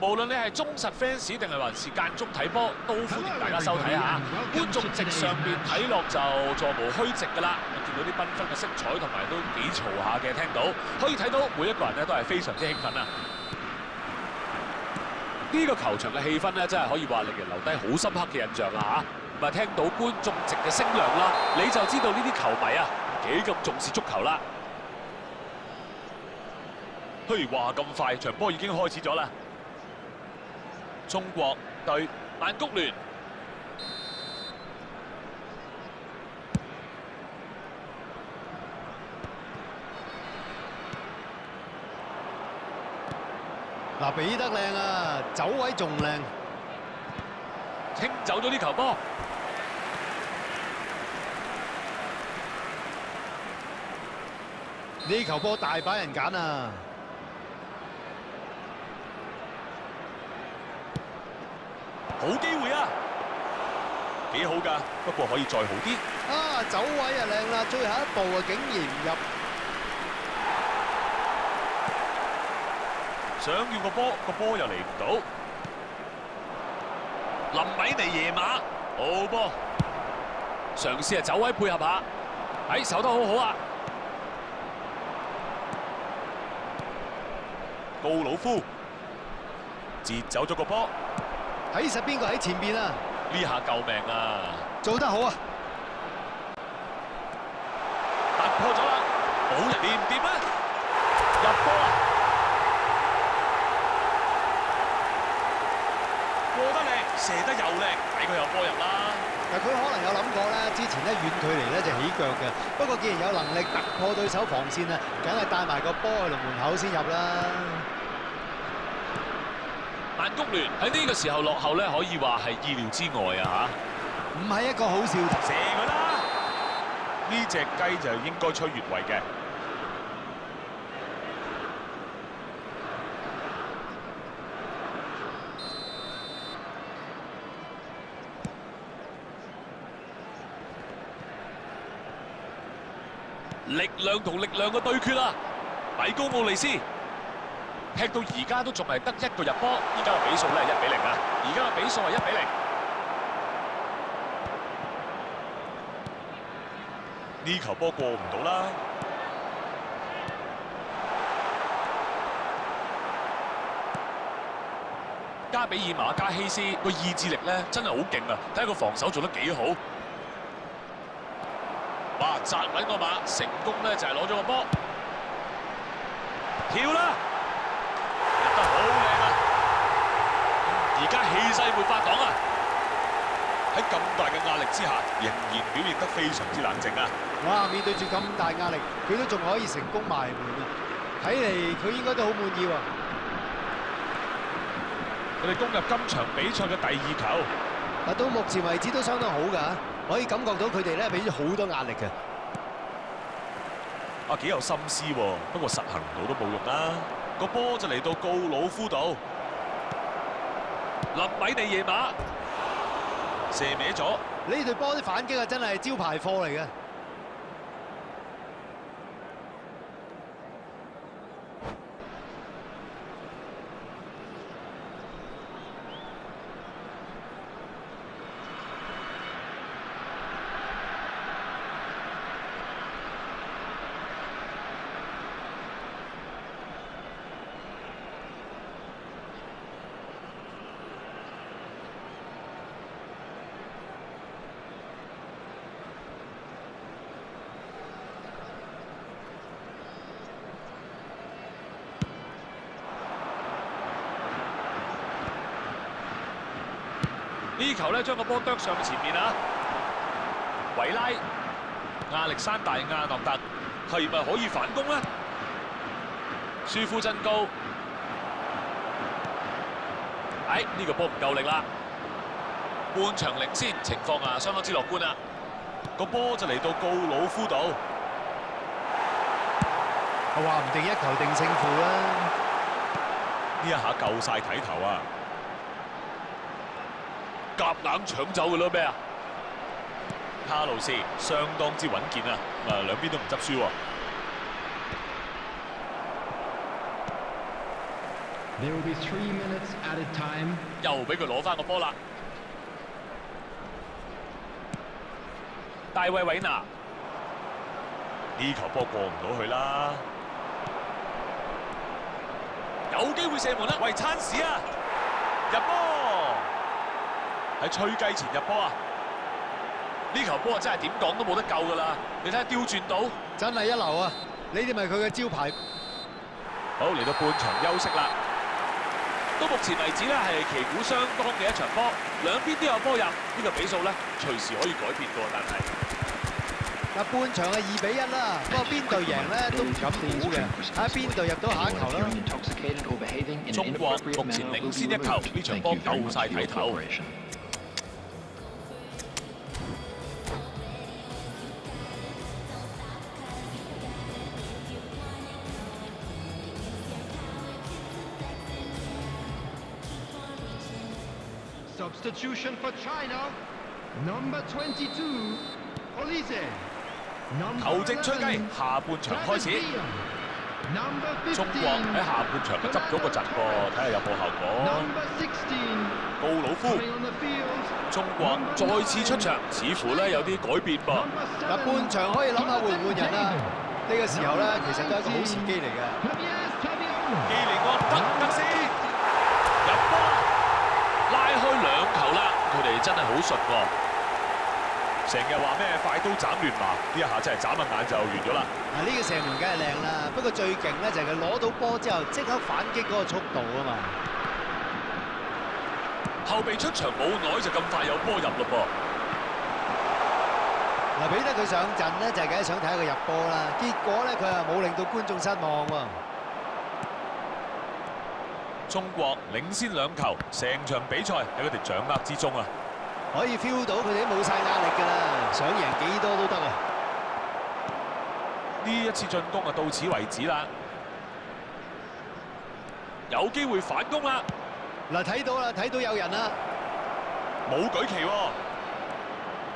無論你係忠實 fans 定係還是間中睇波，都歡迎大家收睇下。觀眾席上邊睇落就座無虛席㗎啦，見到啲繽紛嘅色彩同埋都幾嘈下嘅，聽到可以睇到每一個人咧都係非常之興奮啊！呢個球場嘅氣氛咧真係可以話令人留低好深刻嘅印象啊！嚇，咁啊聽到觀眾席嘅聲量啦，你就知道呢啲球迷啊幾咁重視足球啦。嘿，話咁快，場波已經開始咗啦！中國對曼谷聯，嗱，比得靚啊，走位仲靚，清走咗呢球波。呢球波大把人揀啊！好機會啊，幾好㗎，不過可以再好啲。啊，走位啊靚啦，最後一步啊竟然唔入。想要個波，個波又嚟唔到。林米尼耶馬，好波，嘗試走位配合下，守得好好啊。高魯夫截走咗個波。睇實邊個喺前邊啊！呢下救命啊！做得好啊！突破咗啦，冇人掂唔掂咧？入波啊！過得靚，射得又靚，睇佢有波入啦。但佢可能有諗過咧，之前咧遠距離咧就起腳嘅，不過既然有能力突破對手防線啊，梗係帶埋個波去龍門口先入啦。曼谷聯喺呢個時候落後咧，可以話係意料之外啊！唔係一個好兆頭。射佢啦！呢隻雞就應該吹越位嘅。力量同力量嘅對決啊！米高奧利斯。踢到而家都仲係得一個入波，而家嘅比數咧係1-0啊！而家嘅比數係1-0。呢球波過唔到啦！加比爾馬加希斯個意志力咧真係好勁啊！睇下個防守做得幾好。哇！扎穩個馬，成功咧就係攞咗個波，跳啦！好靚啊！而家氣勢沒法擋啊！喺咁大嘅壓力之下，仍然表現得非常之冷靜啊！哇！面對住咁大壓力，佢都仲可以成功埋門啊！睇嚟佢應該都好滿意喎。佢哋攻入今場比賽嘅第2球。嗱，到目前為止都相當好㗎，可以感覺到佢哋咧俾咗好多壓力嘅。啊，幾有心思喎！不過實行唔到都冇用啦。個波就嚟到高魯夫度，林米地耶馬射歪咗。呢隊波啲反擊啊，真係招牌貨嚟嘅。呢球咧將個波啄上前面啊！維拉、亞歷山大亞諾特係咪可以反攻咧？舒夫真高，呢個波唔夠力啦！半場領先，情況啊相當之樂觀啊！個波就嚟到告魯夫度。話唔定一球定勝負啦！呢一下夠晒睇頭啊！夾硬搶走嘅咯咩啊？卡路士相當之穩健啊！兩邊都唔執輸喎。又俾佢攞翻個波啦！大衛韋拿呢球波過唔到去啦，有機會射門啦！喂，찬스啊！入波！喺吹雞前入波啊！呢球波真係點講都冇得救㗎啦！你睇下刁轉到，真係一流啊！呢啲咪佢嘅招牌。好，嚟到半場休息啦。到目前為止咧係旗鼓相當嘅一場波，兩邊都有波入，呢個比數咧隨時可以改變㗎，但係嗱半場係2-1啦，不過邊隊贏咧都唔敢估嘅，睇下邊隊入到下一球啦。中國目前領先1球，呢場波夠晒睇頭。Substitution for China, number 22, Olise. 球證吹雞，下半場開始。中國喺下半場執咗個陣噃，睇下有冇效果。告魯夫，中國再次出場，似乎咧有啲改變噃。嗱半場可以諗下換唔換人啦，呢個時候咧其實都係一個好時機嚟嘅。基利安德斯入波，拉開2球啦，佢哋真係好順喎。成日話咩快刀斬亂麻，呢一下真係眨下眼就完咗啦。嗱呢個射門梗係靚啦，不過最勁咧就係佢攞到波之後即刻反擊嗰個速度啊嘛。後備出場冇耐就咁快有波入嘞噃。嗱俾得佢上陣咧就係梗係想睇下佢入波啦，結果咧佢又冇令到觀眾失望喎。中國領先2球，成場比賽喺佢哋掌握之中啊！可以 feel 到佢哋都冇晒壓力㗎啦，想贏幾多都得啊！呢一次進攻啊到此為止啦，有機會反攻啦！嗱睇到啦，睇到有人啦，冇舉旗喎，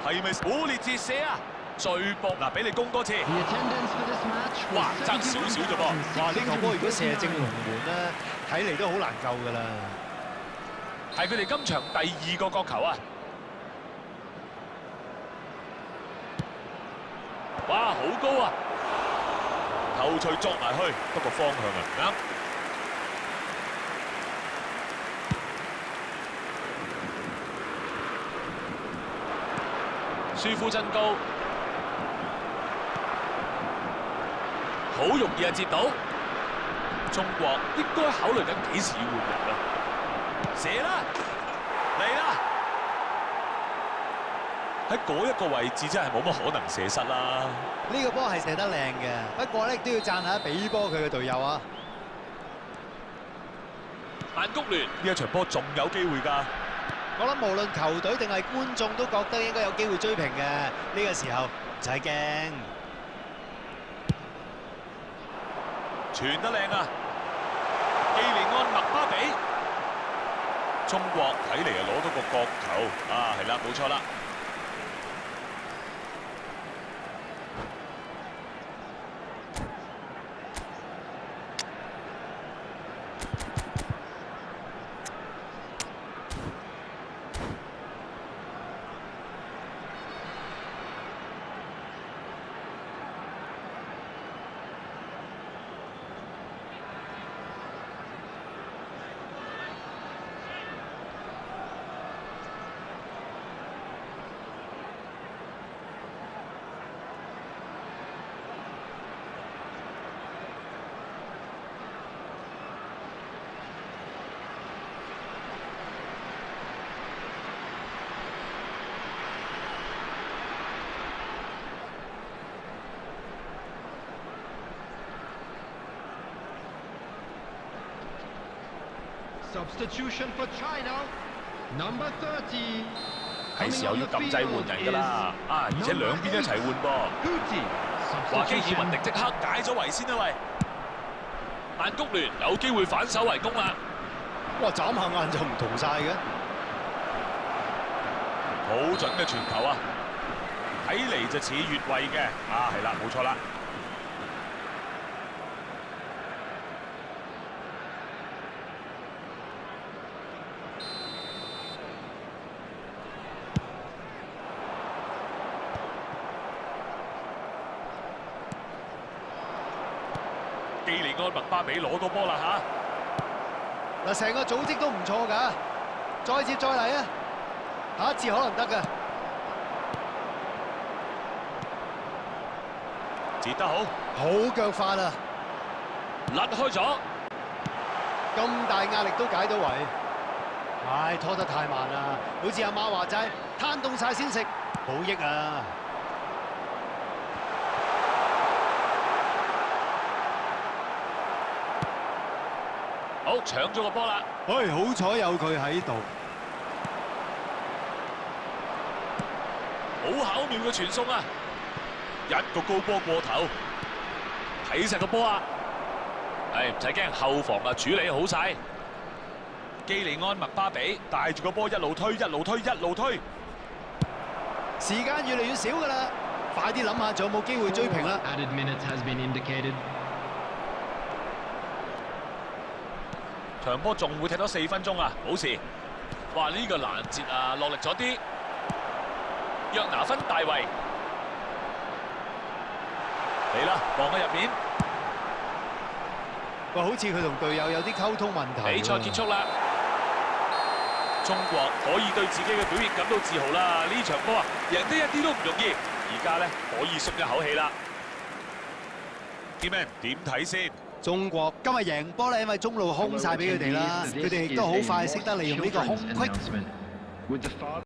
係咪古列治射啊？最搏嗱，俾你攻多次，哇爭少少啫噃！哇呢球波如果射正龍門咧，睇嚟都好難救㗎啦。係佢哋今場第2個角球啊！哇，好高啊！頭槌作埋去，不過方向啊唔啱。舒夫真高，好容易啊接到。中國應該考慮緊幾時要換人啊！射啦，嚟啦！喺嗰一個位置真係冇乜可能射失啦。呢個波係射得靚嘅，不過咧都要讚下俾波佢嘅隊友啊。曼谷聯呢一場波仲有機會㗎。我諗無論球隊定係觀眾都覺得應該有機會追平嘅，呢個時候唔使驚。傳得靚啊！基利安麥巴比，中國睇嚟啊攞到個角球啊，係啦，冇錯啦。Substitution for China, number 30, 係時候要撳掣換人㗎啦。啊，而且兩邊一齊換噃。 Guti. 華基爾 Substitution. 文迪即刻解咗圍先啦喂。曼谷聯有機會反手圍攻啦。哇！眨下眼就唔同晒嘅。好準嘅傳球啊！睇嚟就似越位嘅。啊，係啦，冇錯啦。基利安麥巴比攞到波啦嗱，成個組織都唔錯㗎，再接再厲啊！下一次可能得㗎。截得好，好腳法啊！甩開咗。咁大壓力都解到位，唉，拖得太慢啦！好似阿媽話齋，攤凍晒先食，好益啊！好，搶咗個波啦。唉，好彩有佢喺度。好巧妙嘅傳送啊！一個高波過頭，睇實個波啊！係唔使驚，後防啊處理好晒。基利安麥巴比帶住個波一路推，一路推，一路推。時間越嚟越少㗎啦，快啲諗下仲有冇機會追平啦！ Added minutes has been indicated. 場波仲會踢多4分鐘啊，冇事。哇！呢個攔截啊，落力咗啲。約拿芬大衛嚟啦，望喺入面。哇，好似佢同隊友有啲溝通問題喎。比賽結束啦，中國可以對自己嘅表現感到自豪啦。呢場波啊，贏得一啲都唔容易。而家咧可以鬆一口氣啦。Kman 點睇先？中國今日贏波咧，因為中路空晒俾佢哋啦，佢哋亦都好快識得利用呢個空隙。